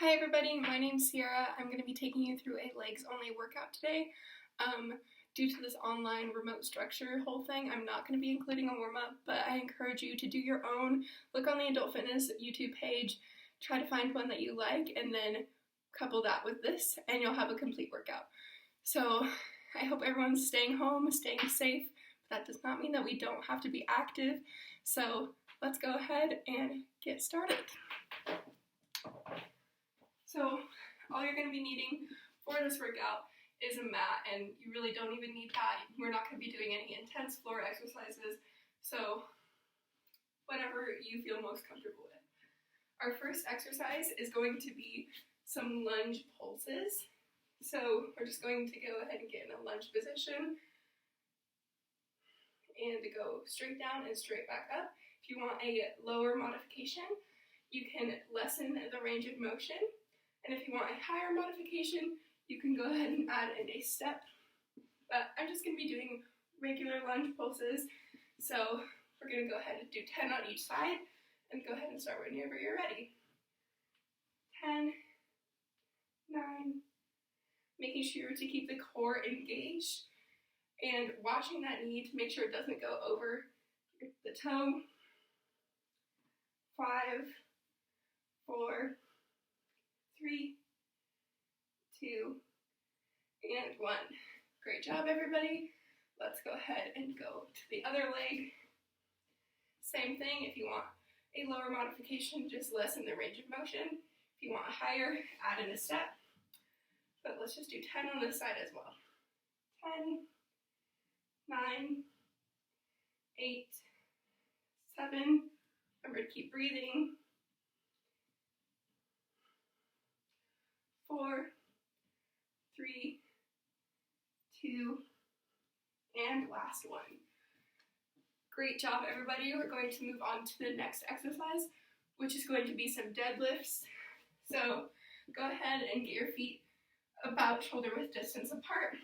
Hi everybody, my name's Sierra. I'm going to be taking you through a legs only workout today. Due to this online remote structure whole thing, I'm not going to be including a warm-up, but I encourage you to do your own. Look on the Adult Fitness YouTube page, try to find one that you like, and then couple that with this, and you'll have a complete workout. So I hope everyone's staying home, staying safe. That does not mean that we don't have to be active. So let's go ahead and get started. So all you're going to be needing for this workout is a mat, and you really don't even need that. We're not going to be doing any intense floor exercises, so whatever you feel most comfortable with. Our first exercise is going to be some lunge pulses. So we're just going to go ahead and get in a lunge position and go straight down and straight back up. If you want a lower modification, you can lessen the range of motion. And if you want a higher modification, you can go ahead and add in a step. But I'm just going to be doing regular lunge pulses. So we're going to go ahead and do 10 on each side and go ahead and start whenever you're ready. 10, 9, making sure to keep the core engaged and watching that knee to make sure it doesn't go over the toe. 5, 4, 3, 2, and 1. Great job, everybody. Let's go ahead and go to the other leg. Same thing, if you want a lower modification, just lessen the range of motion. If you want a higher, add in a step. But let's just do 10 on this side as well. 10, 9, 8, 7. Remember to keep breathing. 4, 3, 2, and last one. Great job, everybody. We're going to move on to the next exercise, which is going to be some deadlifts. So go ahead and get your feet about shoulder width distance apart,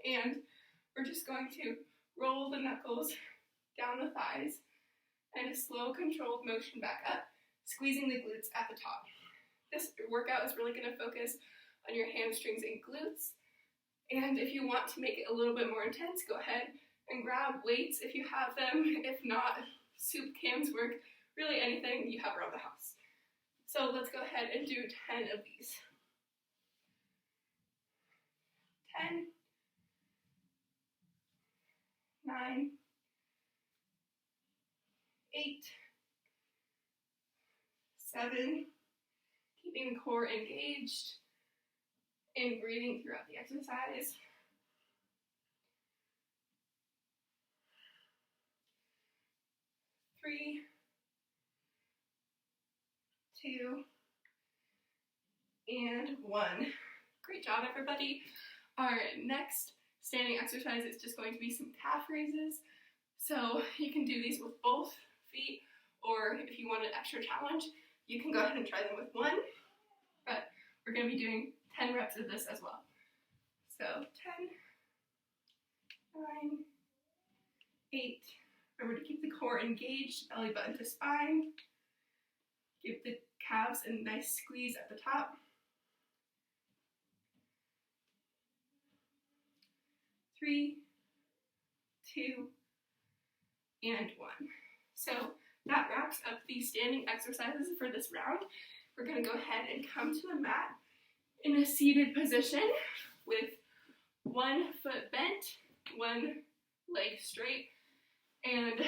and we're just going to roll the knuckles down the thighs and a slow controlled motion back up, squeezing the glutes at the top. This workout is really going to focus on your hamstrings and glutes. And if you want to make it a little bit more intense, go ahead and grab weights if you have them. If not, soup cans work, really anything you have around the house. So let's go ahead and do 10 of these. 10, 9, 8, 7, keeping the core engaged and breathing throughout the exercise. 3, 2, and 1. Great job, everybody. Our next standing exercise is just going to be some calf raises. So you can do these with both feet, or if you want an extra challenge, you can go ahead and try them with one. But we're going to be doing 10 reps of this as well. So 10, 9, 8. Remember to keep the core engaged, belly button to spine. Give the calves a nice squeeze at the top. 3, 2, and 1. So that wraps up the standing exercises for this round. We're going to go ahead and come to the mat in a seated position with one foot bent, one leg straight, and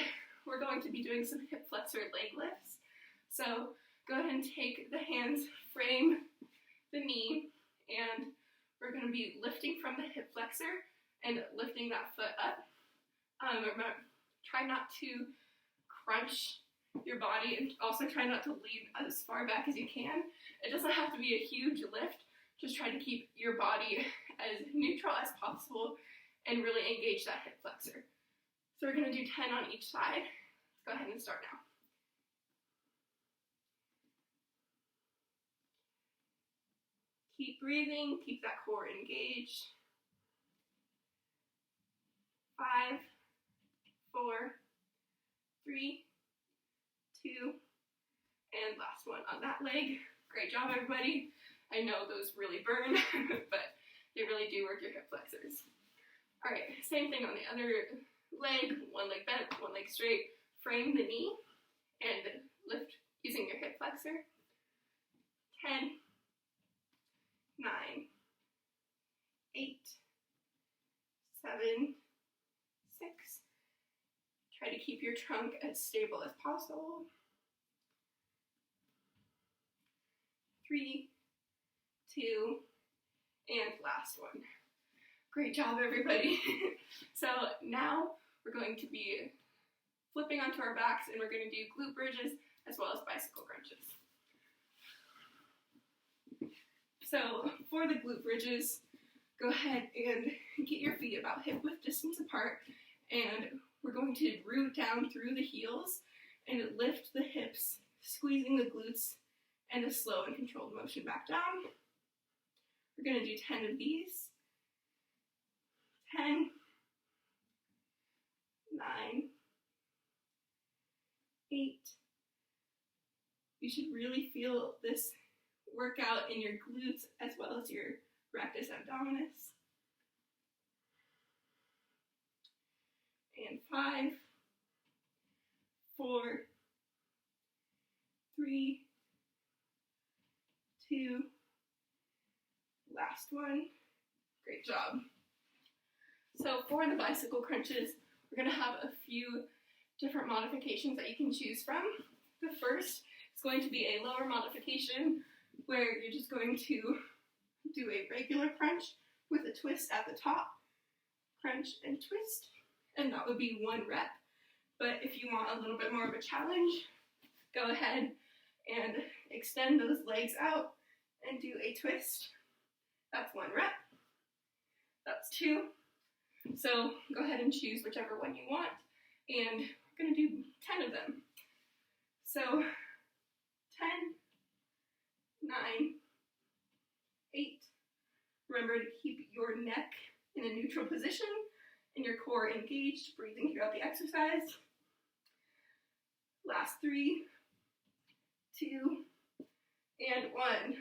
we're going to be doing some hip flexor leg lifts. So go ahead and take the hands, frame the knee, and we're going to be lifting from the hip flexor and lifting that foot up. Remember, try not to crunch your body, and also try not to lean as far back as you can. It doesn't have to be a huge lift. Just try to keep your body as neutral as possible and really engage that hip flexor. So we're going to do 10 on each side. Let's go ahead and start now. Keep breathing, keep that core engaged. 5, 4, 3, 2, and last one on that leg. Great job, everybody. I know those really burn, but they really do work your hip flexors. All right, same thing on the other leg, one leg bent, one leg straight. Frame the knee and lift using your hip flexor. 10, 9, 8, 7, 6. Try to keep your trunk as stable as possible. 3, 2, and last one. Great job, everybody. So now we're going to be flipping onto our backs, and we're going to do glute bridges as well as bicycle crunches. So for the glute bridges, go ahead and get your feet about hip width distance apart, and we're going to root down through the heels and lift the hips, squeezing the glutes, and a slow and controlled motion back down. We're going to do 10 of these. 10, 9, 8. You should really feel this workout in your glutes as well as your rectus abdominis. And 5, 4, 3, 2, last one. Great job. So for the bicycle crunches, we're going to have a few different modifications that you can choose from. The first is going to be a lower modification where you're just going to do a regular crunch with a twist at the top, crunch and twist, and that would be 1 rep. But if you want a little bit more of a challenge, go ahead and extend those legs out and do a twist. That's 1 rep. That's 2. So go ahead and choose whichever one you want, and we're going to do 10 of them. So 10, 9, 8. Remember to keep your neck in a neutral position and your core engaged, breathing throughout the exercise. Last 3, 2, and 1.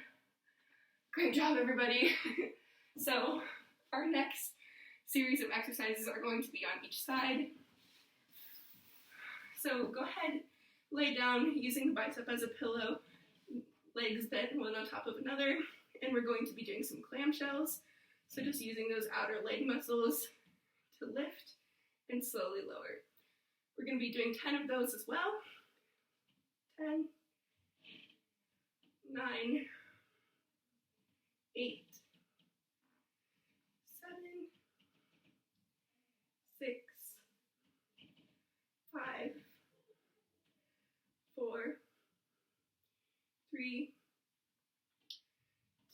Great job, everybody. So our next series of exercises are going to be on each side. So go ahead, lay down using the bicep as a pillow, legs bent one on top of another, and we're going to be doing some clamshells. So just using those outer leg muscles to lift and slowly lower. We're going to be doing 10 of those as well. 10, 9, 8, 7, 6, 5, 4, 3,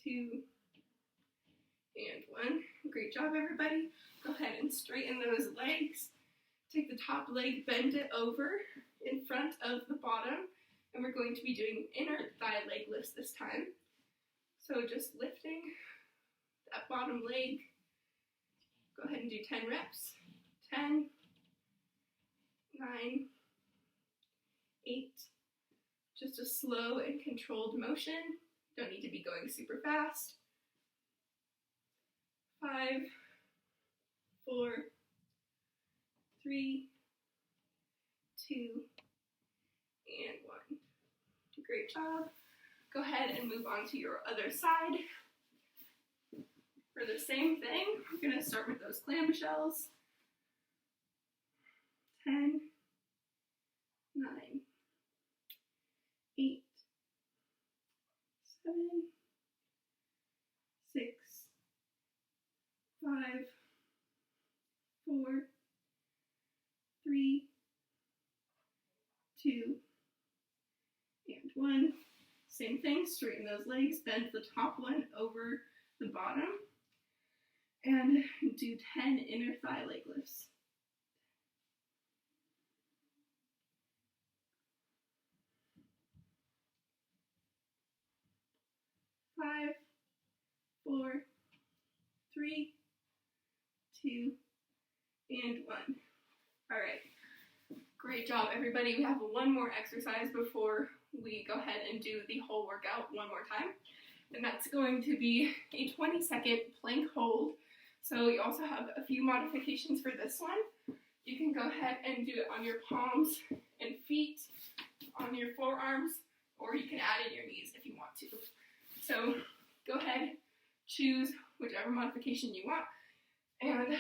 2, and 1. Great job, everybody. Go ahead and straighten those legs. Take the top leg, bend it over in front of the bottom, and we're going to be doing inner thigh leg lifts this time. So just lifting that bottom leg. Go ahead and do 10 reps. 10, 9, 8. Just a slow and controlled motion. Don't need to be going super fast. 5, 4, 3, 2, and 1. Great job. Go ahead and move on to your other side. For the same thing, we're going to start with those clamshells. 10, 9, 8, 7, 6, 5, 4, 3, 2, and 1. Same thing, straighten those legs, bend the top one over the bottom, and do 10 inner thigh leg lifts. 5, 4, 3, 2, and 1. All right, great job, everybody. We have one more exercise before we go ahead and do the whole workout one more time. and that's going to be a 20-second plank hold. So you also have a few modifications for this one. You can go ahead and do it on your palms and feet, on your forearms, or you can add in your knees if you want to. So go ahead, choose whichever modification you want, and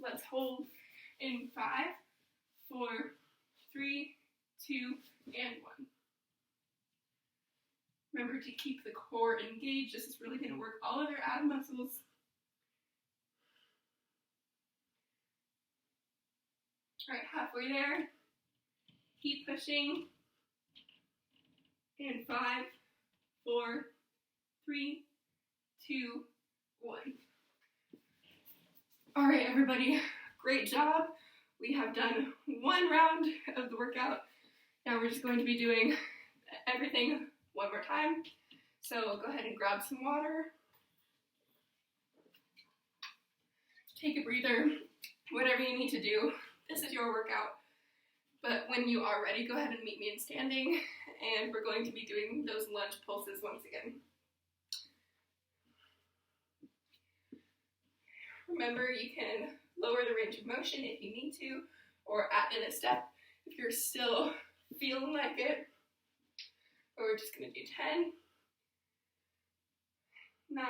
let's hold in 5, 4, 3, 2, and 1. Remember to keep the core engaged. This is really going to work all of your ab muscles. All right, halfway there. Keep pushing. And 5, 4, 3, 2, 1. All right, everybody, great job. We have done one round of the workout. Now we're just going to be doing everything one more time. So go ahead and grab some water. Take a breather, whatever you need to do. This is your workout. But when you are ready, go ahead and meet me in standing, and we're going to be doing those lunge pulses once again. Remember, you can lower the range of motion if you need to, or add in a step if you're still feeling like it. But we're just going to do 10, 9,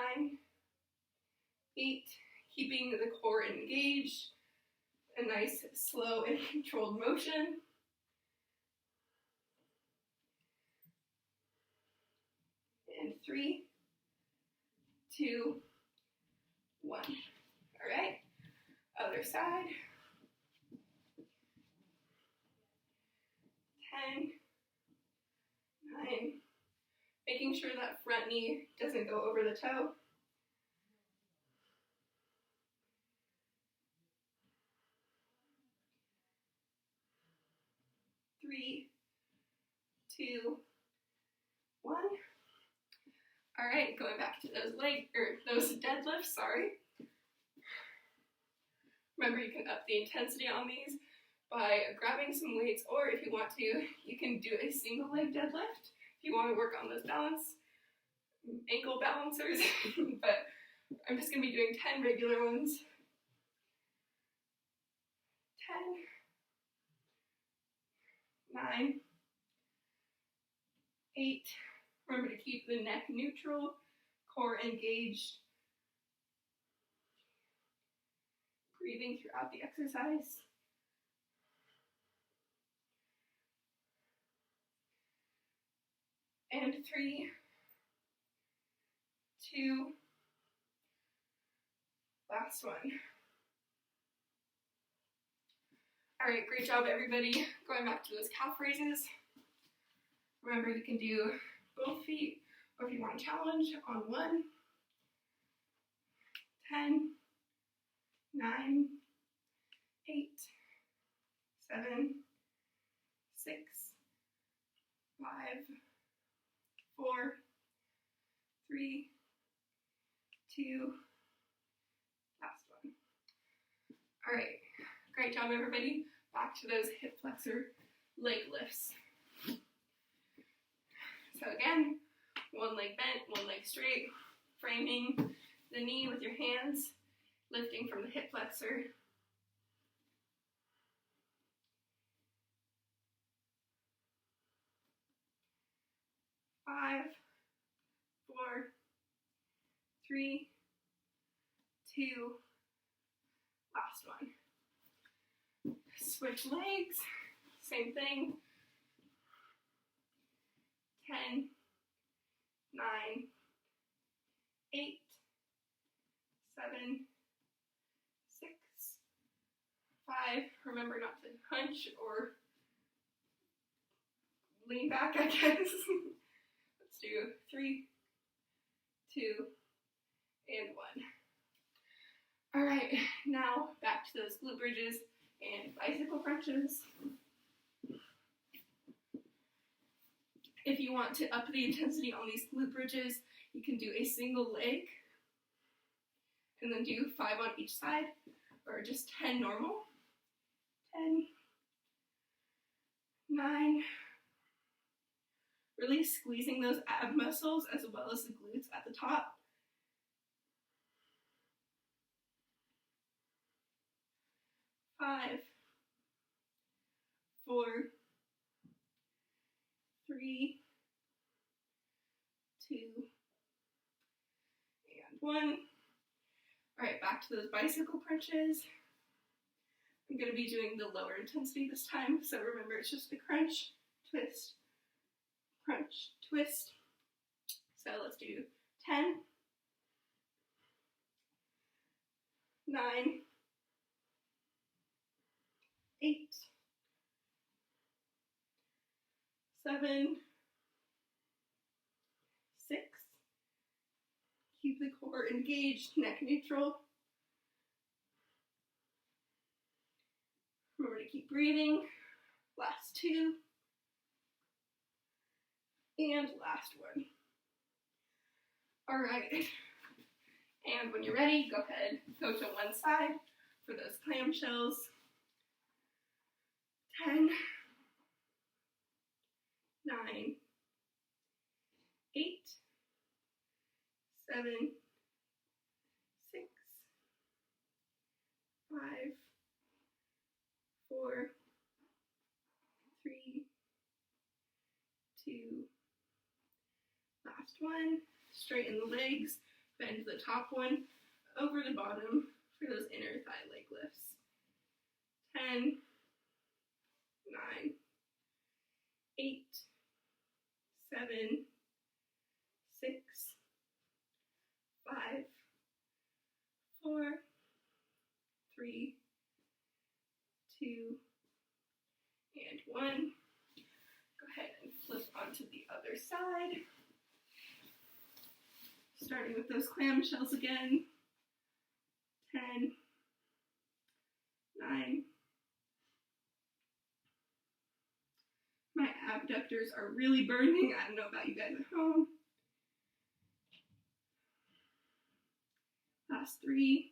8, keeping the core engaged, a nice slow and controlled motion. And 3, 2, 1. All right, other side. 10, 9, making sure that front knee doesn't go over the toe. 3, 2, 1. All right, going back to those deadlifts, sorry. Remember, you can up the intensity on these by grabbing some weights, or if you want to, you can do a single leg deadlift if you want to work on those ankle balancers. But I'm just going to be doing 10 regular ones. 10, 9, 8. Remember to keep the neck neutral, core engaged. Breathing throughout the exercise. And 3, 2, last one. All right, great job, everybody. Going back to those calf raises. Remember, you can do both feet, or if you want to challenge, on 1, 10, 9, 8, 7, 6, 5, 4, 3, 2, last one. All right, great job, everybody. Back to those hip flexor leg lifts. So again, one leg bent, one leg straight, framing the knee with your hands, lifting from the hip flexor. 5, 4, 3, 2, last one. Switch legs, same thing. 10, 9, 8, 7, 6, 5. Remember not to hunch or lean back, I guess. Let's do 3, 2, and 1. All right, now back to those glute bridges and bicycle crunches. If you want to up the intensity on these glute bridges, you can do a single leg and then do 5 on each side, or just 10 normal. 10, 9, really squeezing those ab muscles as well as the glutes at the top. 5, 4, 3, 2, and 1. All right, back to those bicycle crunches. I'm going to be doing the lower intensity this time, so remember it's just the crunch, twist, crunch, twist. So let's do 10, 9, 8, 7, 6. Keep the core engaged, neck neutral. Remember to keep breathing. Last 2. And last 1. All right. And when you're ready, go ahead, go to one side for those clamshells. 10, 9, 8, 7, 6, 5, 4, 3, 2, last 1. Straighten the legs, bend the top one over the bottom for those inner thigh leg lifts. 10, 9, 8, 7, 6, 5, 4, 3, 2, and 1. Go ahead and flip onto the other side. Starting with those clamshells again. 10, 9. My abductors are really burning. I don't know about you guys at home. Last 3,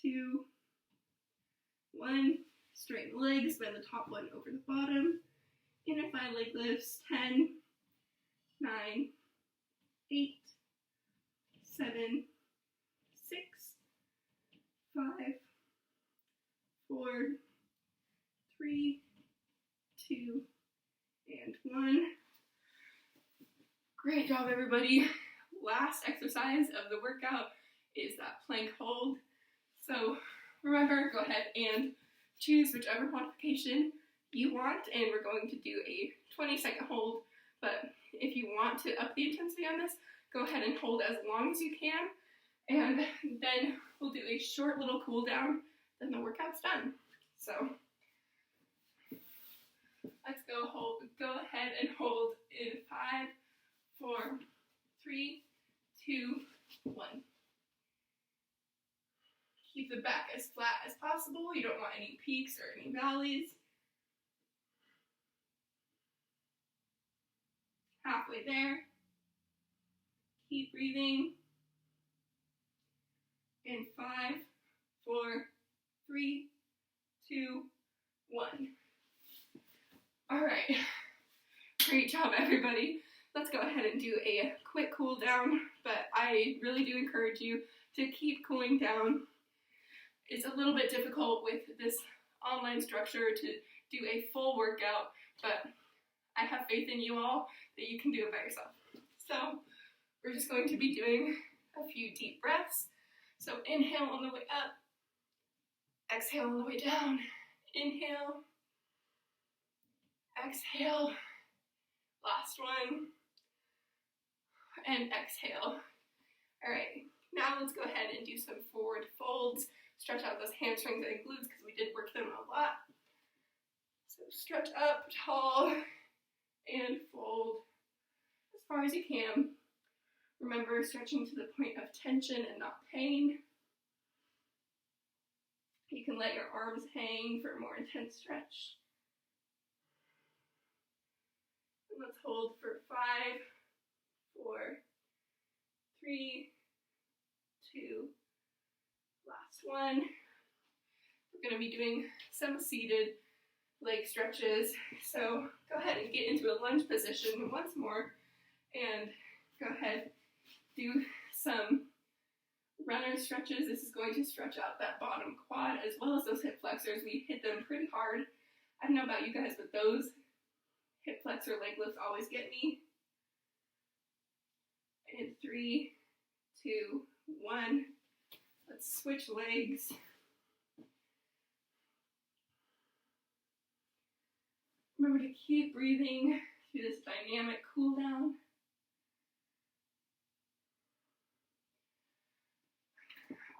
2, 1. Straighten the legs, bend the top one over the bottom. Inner thigh leg lifts. 10, 9, 8, 7, 6, 5, 4, 3, 2, and 1. Great job, everybody. Last exercise of the workout is that plank hold. So remember, go ahead and choose whichever modification you want, and we're going to do a 20-second hold, but if you want to up the intensity on this, go ahead and hold as long as you can, and then we'll do a short little cool down, then the workout's done. So let's go ahead and hold in 5, 4, 3, 2, 1. Keep the back as flat as possible. You don't want any peaks or any valleys. Halfway there. Keep breathing. In 5, 4, 3, 2, 1. All right. Great job, everybody. Let's go ahead and do a quick cool down, but I really do encourage you to keep cooling down. It's a little bit difficult with this online structure to do a full workout, but I have faith in you all that you can do it by yourself. So we're just going to be doing a few deep breaths. So inhale on the way up, exhale on the way down, inhale, exhale, last one, and exhale. All right, now let's go ahead and do some forward folds. Stretch out those hamstrings and glutes because we did work them a lot. So stretch up tall and fold as far as you can. Remember, stretching to the point of tension and not pain. You can let your arms hang for a more intense stretch. And let's hold for 5, 4, 3, 2, last one. We're going to be doing some seated leg stretches. So go ahead and get into a lunge position once more and go ahead do some runner stretches. This is going to stretch out that bottom quad as well as those hip flexors. We hit them pretty hard. I don't know about you guys, but those hip flexor leg lifts always get me. And 3, 2, 1. Let's switch legs. Remember to keep breathing through this dynamic cool down.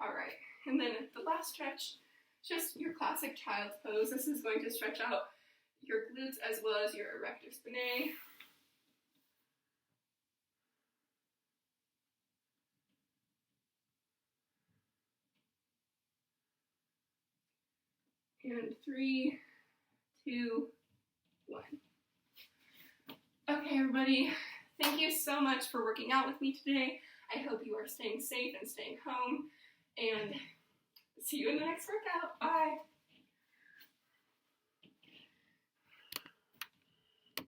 All right, and then the last stretch, just your classic child's pose. This is going to stretch out your glutes as well as your erector spinae. And 3, 2, 1. Okay, everybody, thank you so much for working out with me today. I hope you are staying safe and staying home, and see you in the next workout. Bye.